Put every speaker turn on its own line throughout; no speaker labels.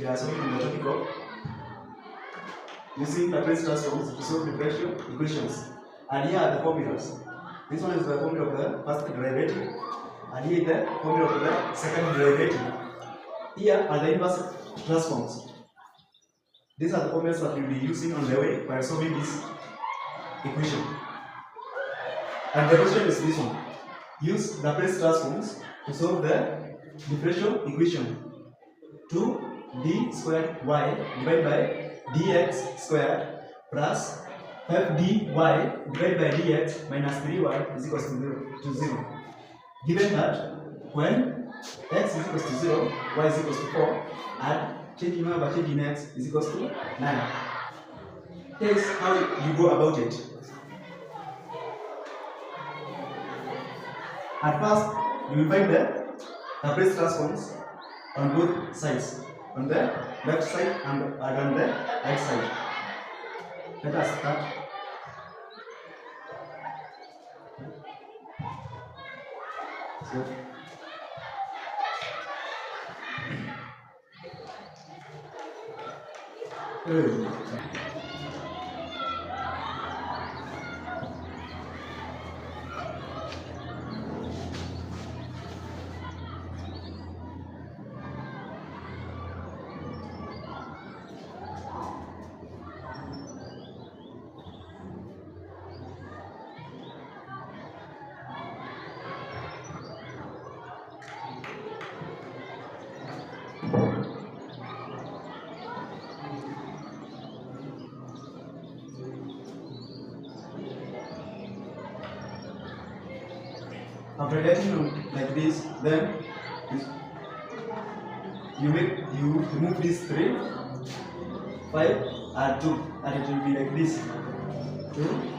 are solving the topic of using Laplace transforms to solve differential equations. And here are the formulas. This one is the formula of the first derivative, and here is the formula of the second derivative. Here are the inverse transforms. These are the formulas that we will be using on the way by solving this equation. And the question is this one. Use Laplace transforms to solve the differential equation 2d squared y divided by dx squared plus 5dy divided by dx minus 3y is equals to 0. Given that when x is equals to 0, y is equals to 4, and changing y by changing x is equals to 9. Here's how you go about it. At first, you will find the Laplace transforms on both sides, on the left side and on the right side. Let us start. After getting like this, then you remove these 3, 5 and 2, and it will be like this. 2.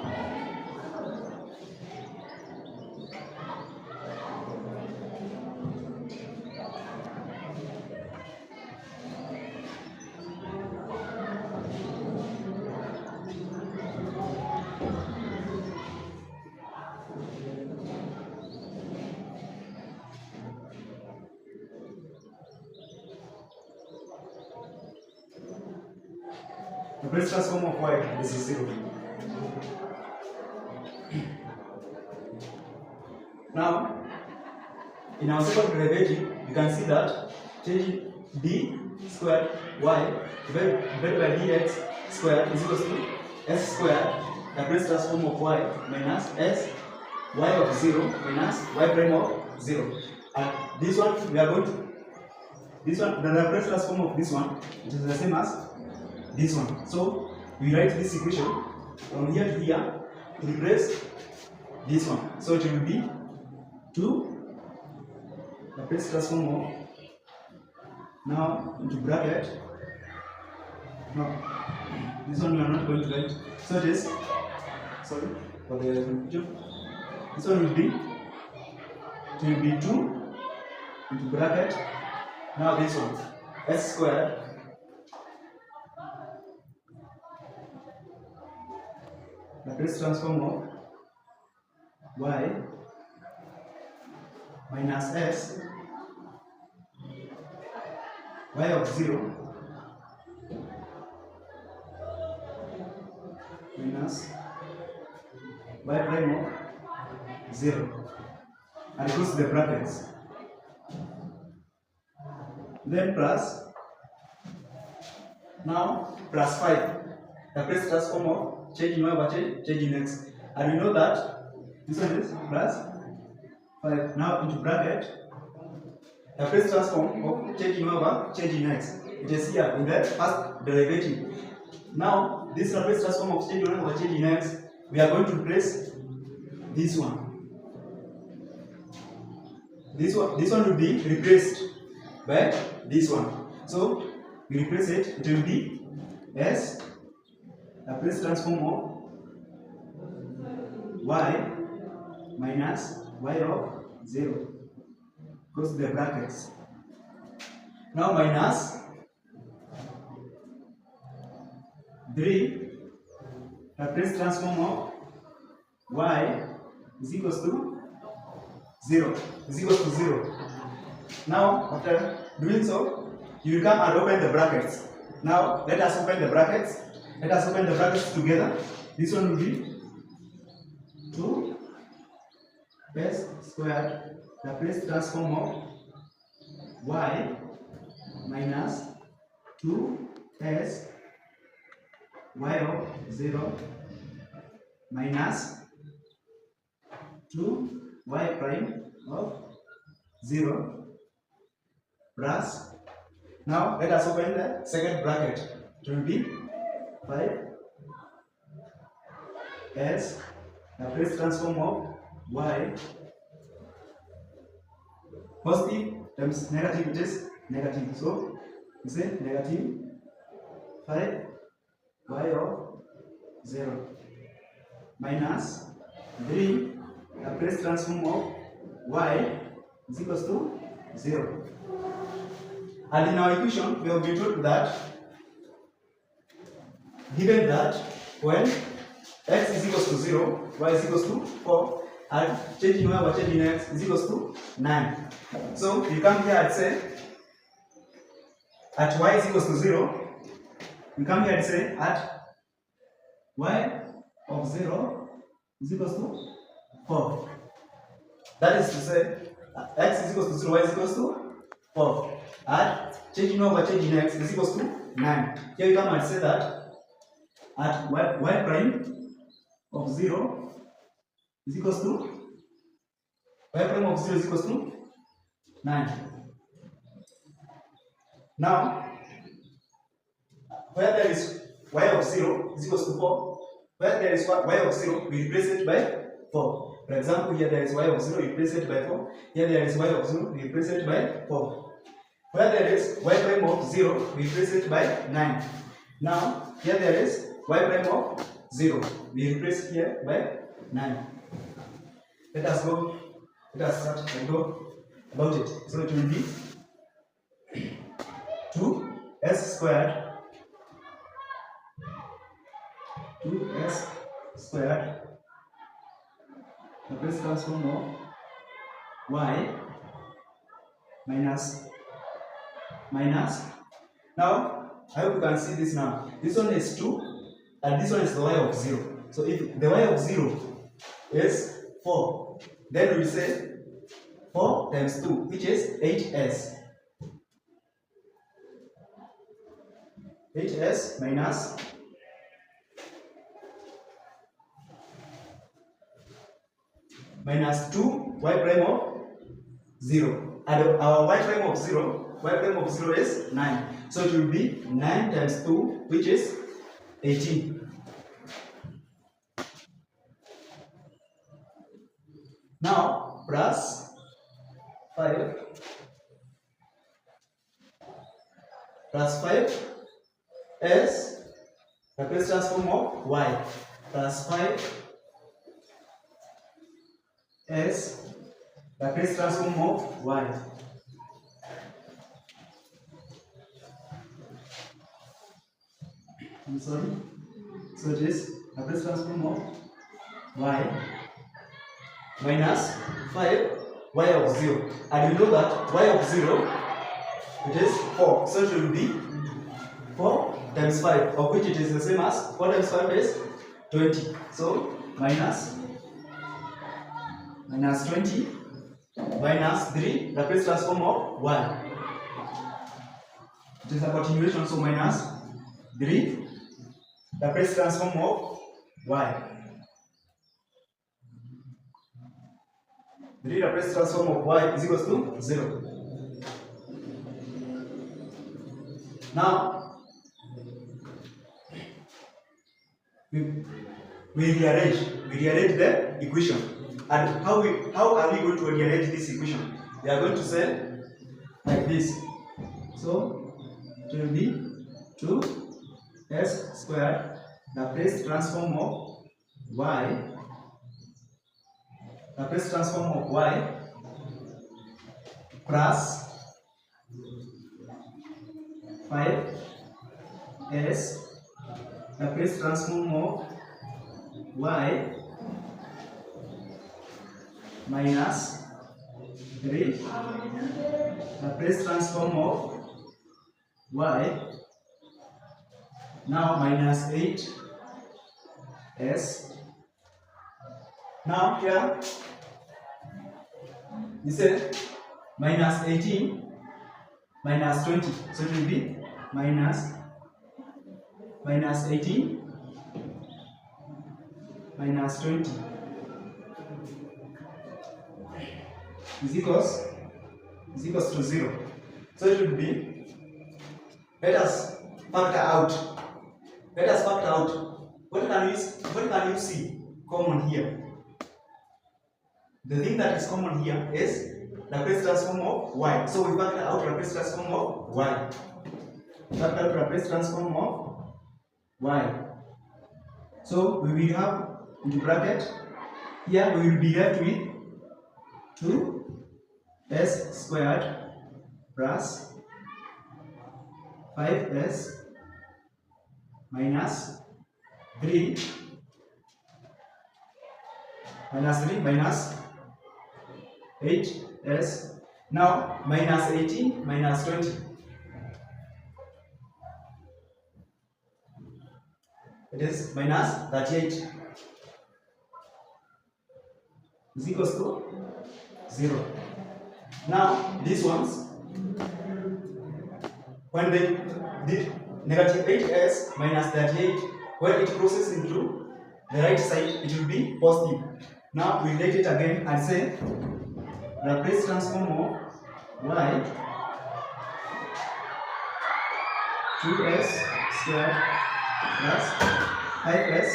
The Laplace transform of y, this is 0. Now, in our second derivative, you can see that changing d squared y divided by dx squared is equals to s squared, the Laplace transform of y minus s y of 0 minus y prime of 0. And this one, we are going to, this one, the Laplace transform of this one, it is the same as this one. So we write this equation from here to here to replace this one. So it will be 2 Laplace transform of, now into bracket. No, this one we are not going to write. So it is, sorry for the confusion. This one will be 2 into bracket. Now this one s squared Laplace transform of y minus s y of 0 minus y prime of 0, and close the brackets. Then plus, now plus 5, Laplace transform of changing y by changing x, and we know that this one is plus 5. Now into bracket, Laplace transform of changing y by changing x. It is here in the first derivative. Now this Laplace transform of changing y by changing x, we are going to replace this one. This one will be replaced by this one. So we replace it. It will be s Laplace transform of y minus y of 0. Close the brackets. Now minus 3 Laplace transform of y is equals to 0. Now after doing so, you will come and open the brackets. Now let us open the brackets. Let us open the brackets together. This one will be 2s squared, the place transform of y minus 2s y of 0 minus 2y prime of 0 plus. Now let us open the second bracket. It will be 5s, the place transform of y, positive times negative, it is negative. So we say negative 5 y of 0 minus 3, the place transform of y is equals to 0. And in our equation, we have been told that given that when x is equals to 0, y is equals to 4, and changing y by changing x is equals to 9. So we come here and say at y is equals to 0, we come here and say at y of 0 is equals to 4. That is to say x is equals to 0, y is equals to 4. And changing y by changing x is equals to 9. Here we come and say that at y prime of 0 is equals to y prime of 0 is equals to 9. Now, where there is y of 0 is equals to 4, where there is y of 0, we replace it by 4. For example, here there is y of 0, we replace it by 4. Here there is y of 0, we replace it by 4. Where there is y prime of 0, we replace it by 9. Now, here there is y prime of 0, we replace it here by 9. Let us start and go about it. So it will be 2s squared, 2s squared, the place transform of y minus. Now, I hope you can see this now. This one is 2, and this one is the y of 0. So if the y of 0 is 4, then we say 4 times 2, which is 8s. 8s minus minus 2 y prime of 0. And our y prime of 0 is 9. So it will be 9 times 2, which is 18. Now, plus 5 is the place transform of y, plus 5 is the place transform of y. I'm sorry. So it is the place transform of y minus 5 y of 0. And you know that y of 0, it is 4. So it will be 4 times 5, of which it is the same as 4 times 5 is 20. So minus 20 minus 3, the place transform of y. It is a continuation, so minus 3, the place transform of y. 3, the place transform of y is equals to 0. Now, we rearrange the equation. And how are we going to rearrange this equation? We are going to say like this. So it will be 2s squared, the place transform of y, plus 5s, the place transform of y, minus 3, the place transform of y. Now minus 8s. Now here you say minus 18 minus 20. So it will be minus 18 minus 20 is equals to 0. So it will be, let us factor out. What can you see common here? The thing that is common here is Laplace transform of y. So we factor out Laplace transform of y. Factor out Laplace transform of y. So we will have in the bracket here we will be left with 2s squared plus 5s minus 3 minus 8s. Now minus 18 minus 20. It is minus 38 is equals to 0. Now these ones, when they did negative 8s minus 38, when it crosses into the right side, it will be positive. Now we write it again and say Laplace transform of y 2s squared plus 5s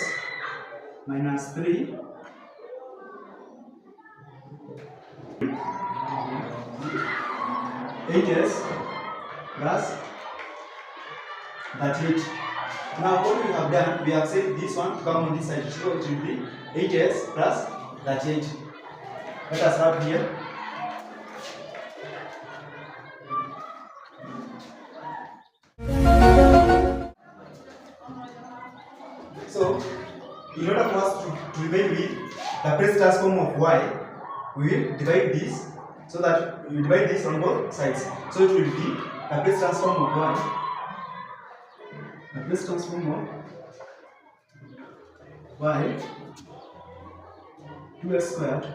minus 3 8s plus 38. Now what we have done, we have said this one to come on this side, so it will be 8s plus 38. Let us start here. So in order for us to remain with the Laplace transform of y, we will divide this, so that we divide this on both sides. So it will be Laplace transform of y, Laplace transform of y 2s squared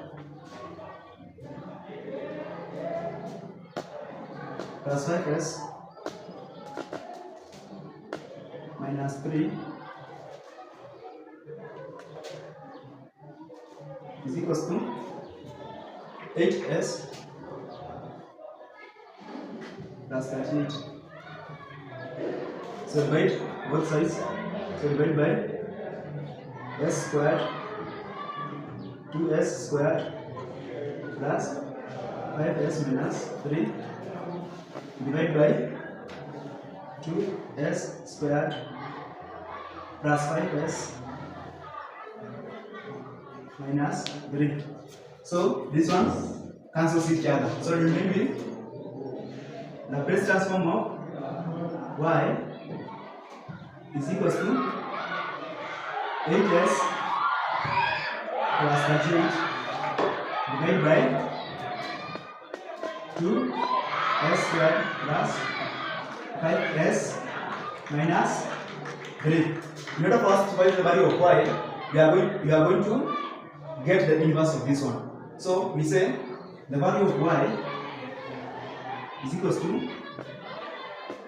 plus 5s minus 3 is equals to 8s plus 38. So divide both sides. So divide by s squared 2s squared plus 5s minus 3 divide by 2s squared plus 5s minus 3. So this one cancels each other. So remember the Laplace transform of y is equals to 8s plus 38 divided by 2s squared plus 5s minus 3. In order for us to find the value of y, we are going to get the inverse of this one. So we say the value of y is equals to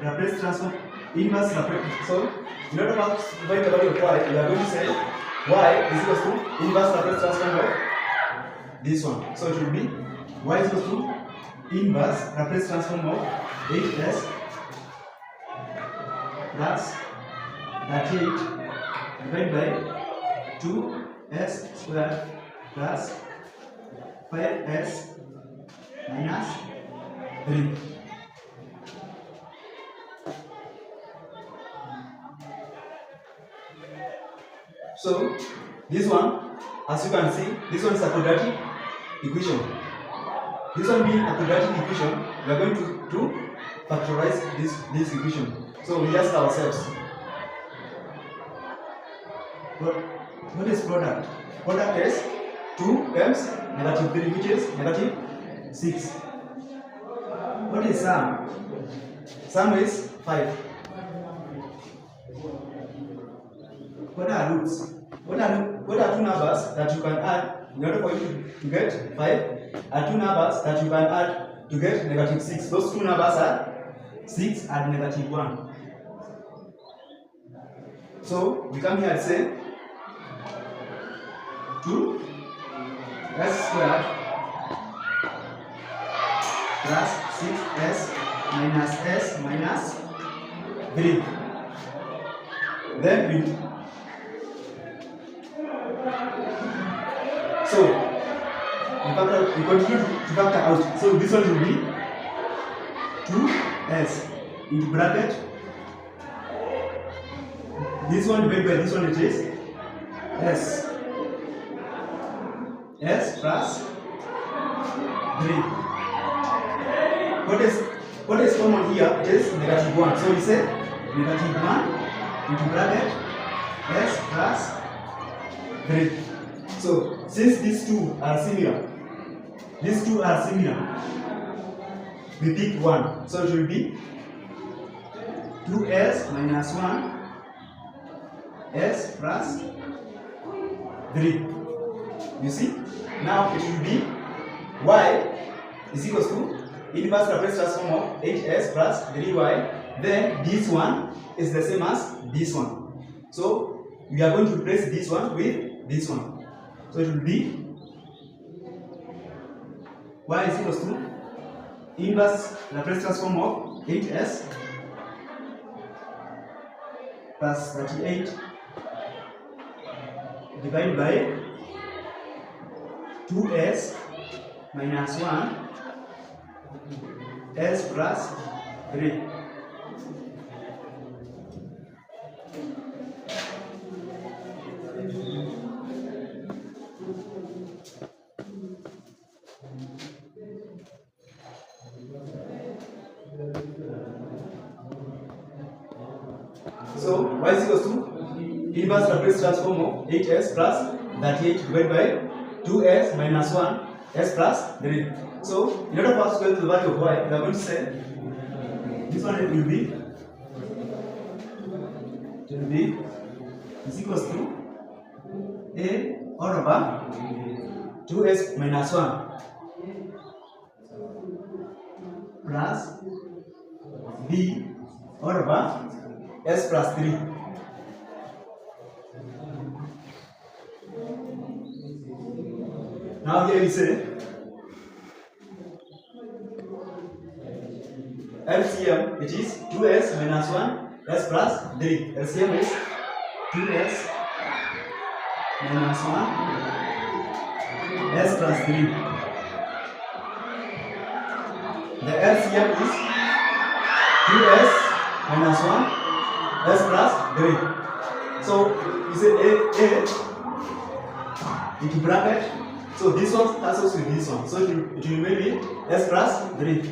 Laplace transform inverse Laplace. So in order for us to find the value of y, we are going to say y is equals to inverse Laplace transform of this one. So it will be y is equals to inverse Laplace transform of 8s plus 38 divided by 2s squared plus 5s minus 3. So this one, as you can see, this one is a quadratic equation. This one being a quadratic equation, we are going to factorize this equation. So we ask ourselves, what is product? Product is 2 times negative 3, which is negative 6. What is sum? Sum is 5. What are roots? What are two numbers that you can add in order for you to get 5? Are two numbers that you can add to get -6. Those two numbers are 6 and -1. So we come here and say 2s squared plus 6s minus s minus 3. Then we continue to factor out. So this one will be 2s into bracket. This one divided by this one, it is s plus 3. What is common here? It is -1. So we say -1 into bracket s plus 3. So since these two are similar, we pick one. So it will be 2s minus 1 s plus 3. You see? Now it will be y is equals to inverse Laplace transform of 8s plus 3y. Then this one is the same as this one. So we are going to replace this one with this one. So it will be y is equals to inverse Laplace transform of 8s plus 38 divided by 2s minus 1 s plus 3. So y is equals to inverse Laplace transform of 8s plus 38 divided by 2s minus 1 s plus 3. So in order for us to get the value of y, we are going to say this one will be is equals to a all over 2s minus 1 plus b all over s plus 3. Now here we say LCM, it is 2s minus 1 s plus 3. LCM is 2s minus 1 s plus 3. The LCM is 2s minus 1 s plus 3. So you say a into bracket. So this one cancels with this one. So it will remain with s plus 3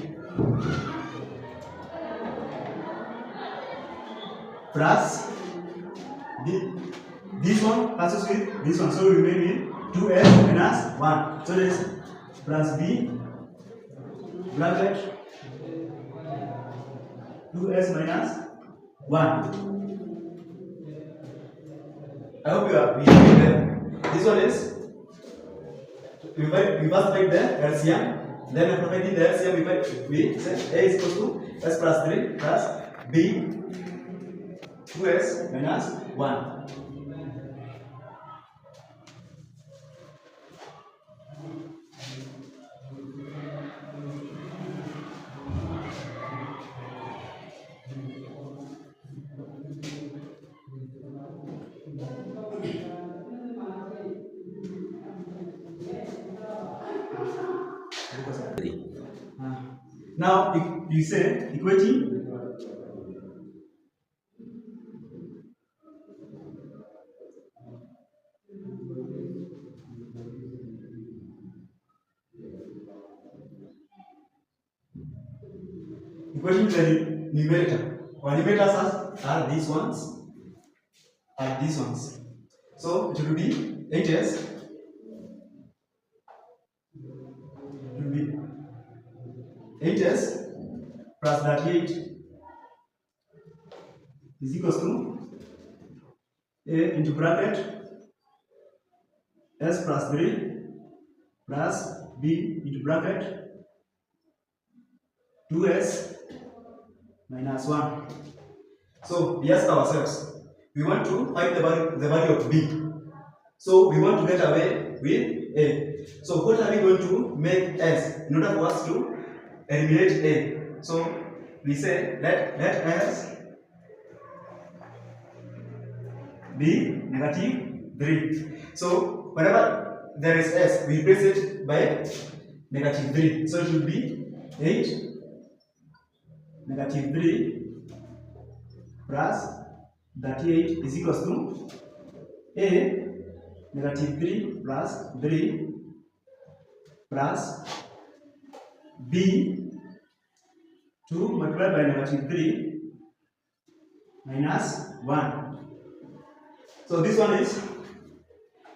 plus this one cancels with this one. So it will remain with 2s minus 1. So this plus b bracket 2s minus 1. I hope you are there. This one is we first find the LCM, then after finding the LCM we say a is equal to s plus 3 plus b 2s minus 1. Now you say equating the numerator. Our numerators are these ones. So it will be 8s. It will be 8s plus 38 is equals to A into bracket S plus 3 plus B into bracket 2S minus 1. So we ask ourselves, we want to find the value of B. So we want to get away with A. So what are we going to make S in order for us to eliminate A? So we say let S be -3. So whenever there is S, we replace it by -3. So it will be 8 -3 plus 38 is equals to A -3 plus 3 plus B 2 multiplied by -3 minus 1. So this one is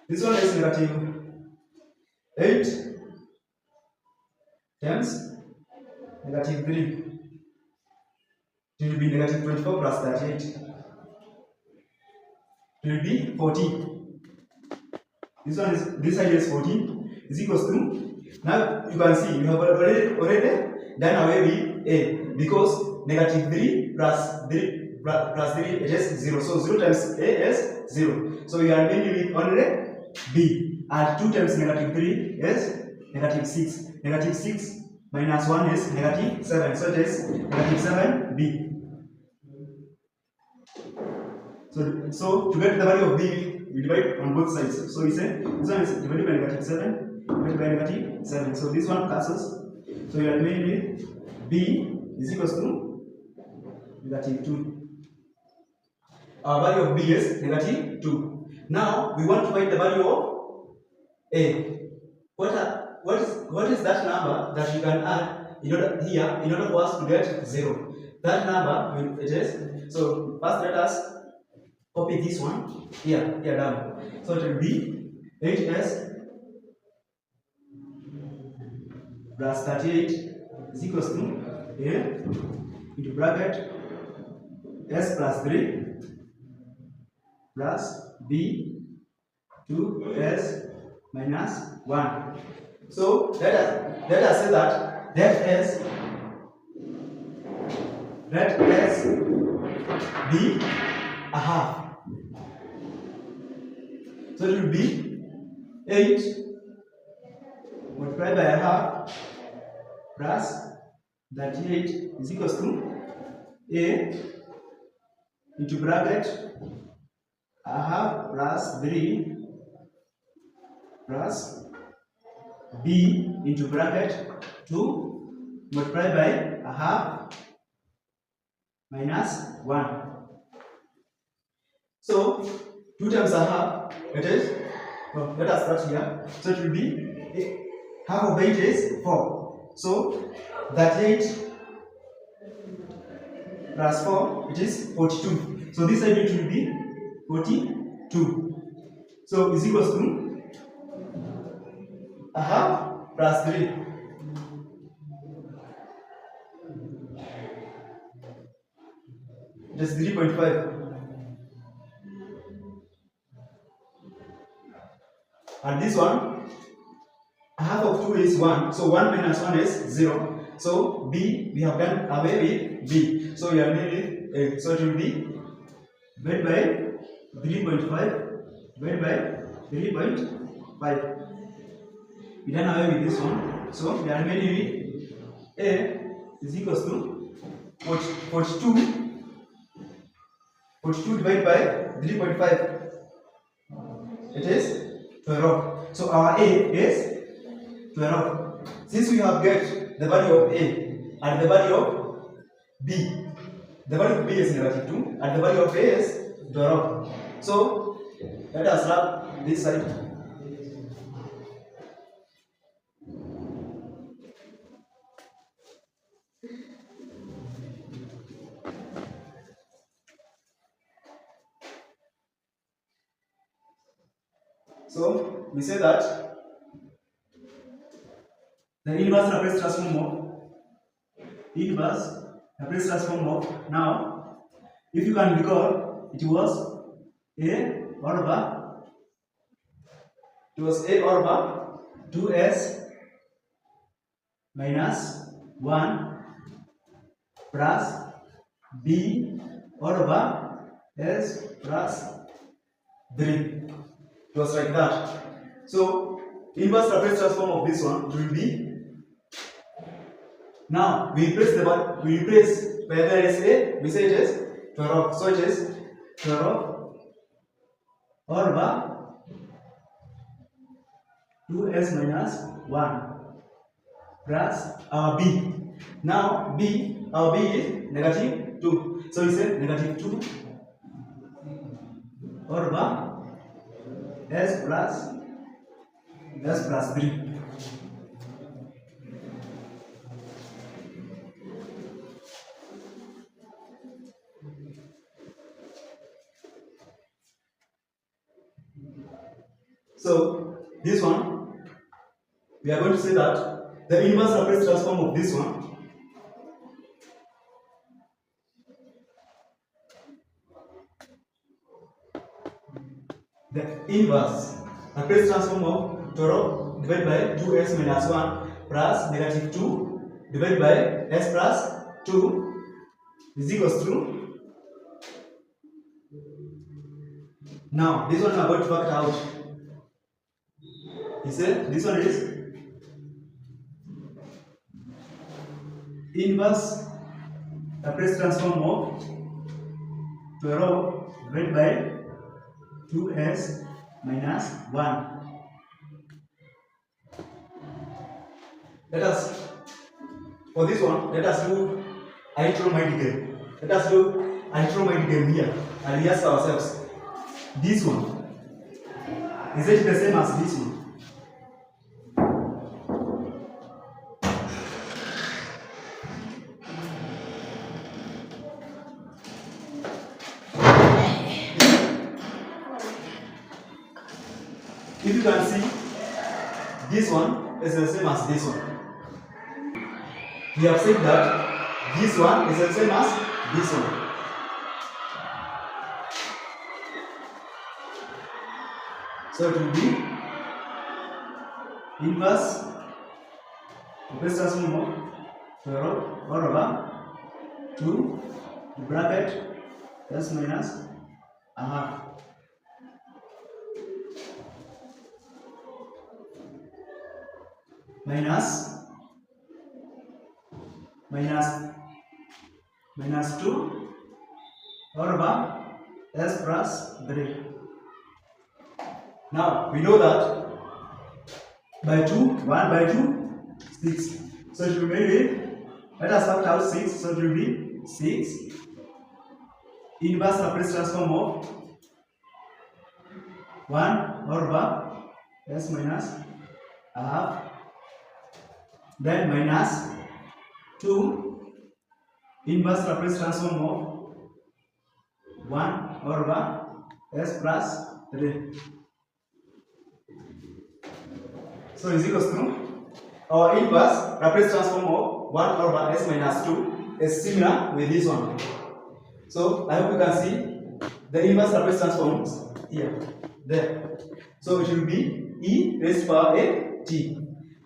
-8 times -3. It will be -24 plus 38. It will be 14. This side is 14 is equals to, now you can see we have already done away with A, because -3 plus 3 it is 0. So 0 times A is 0. So we are mainly with only B, and 2 times -3 is -6. -6 minus 1 is -7. So it is -7B. So to get the value of B, we divide on both sides. So we say this one is divided by -7, divided by -7. So this one cancels. So we are remaining with B is equals to -2. Our value of B is -2. Now we want to find the value of A. What is that number that you can add in order for us to get 0? That number it is. So first let us copy this one here down. So it will be 8S plus 38 is equals to A into bracket S plus 3 plus B 2S minus 1. So let us say that let S be a half. So it will be 8 multiplied by a half plus 38 is equals to A into bracket a half plus 3 plus B into bracket 2 multiplied by a half minus 1. So 2 times a half, it is, well, let us start here. So it will be, half of 8 is 4. So 38 plus 4, it is 42. So this side it will be 42. So is equals to a half plus 3. It is 3.5. And this one, half of 2 is 1. So 1 minus 1 is 0. So B, we have done away with B. So we are nearly, so it will be divided by 3.5 divided by 3.5. We done away with this one. So we are nearly with A is equals to 42 divided by 3.5. It is 12. So our A is 12. Since we have get the value of A and the value of B, the value of B is -2 and the value of A is 12. So let us wrap this side. So we say that the inverse Laplace transform of now If you can recall, it was A over 2s minus 1 plus b over s plus 3. It was like that. So inverse Laplace transform of this one will be, now we replace where there is a, we say it is 12, so it is 12 over 2s minus 1 plus our b. Now our b is negative 2, so we say negative 2 over s plus 3. So this one, we are going to say that the inverse Laplace transform of this one Laplace transform of 12 divided by 2s minus 1 plus negative 2 divided by s plus 2 is equals to, now this one we are going to work it out. He said this one is inverse Laplace transform of 12 divided by 2s minus 1. For this one, let us do arithmetical. Let us do arithmetical here and we ask ourselves, this one, is it the same as this one? If you can see, this one is the same as this one. We have said that this one is the same as this one. So it will be inverse Laplace transform of 12 over 2 bracket s minus a half minus 2 over s plus 3. Now we know that by 1 by 2, 6. So it will be, let us factor out 6, so it will be 6 inverse Laplace transform of 1 over s minus a half, then minus 2 inverse Laplace transform of 1 over s plus 3. So is equals to, our inverse Laplace transform of 1 over s minus 2 is similar with this one. So I hope you can see the inverse Laplace transforms here, there. So it will be e raised to power a t.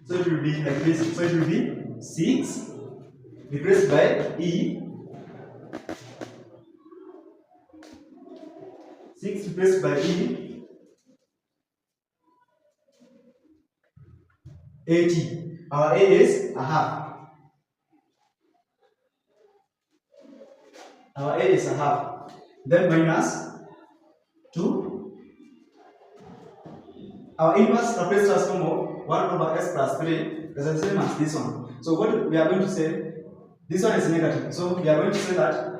So it will be like this. So it will be 6 replaced by e, 6 replaced by e, at. Our a is a half. Our a is a half. Then minus 2. Our inverse Laplace transform of 1 over s plus 3 is the same as this one. So what we are going to say, this one is negative. So we are going to say that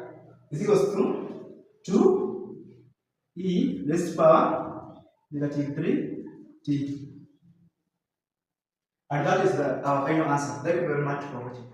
is equals to 2e raised to power negative 3t. And that is our final answer. Thank you very much for watching.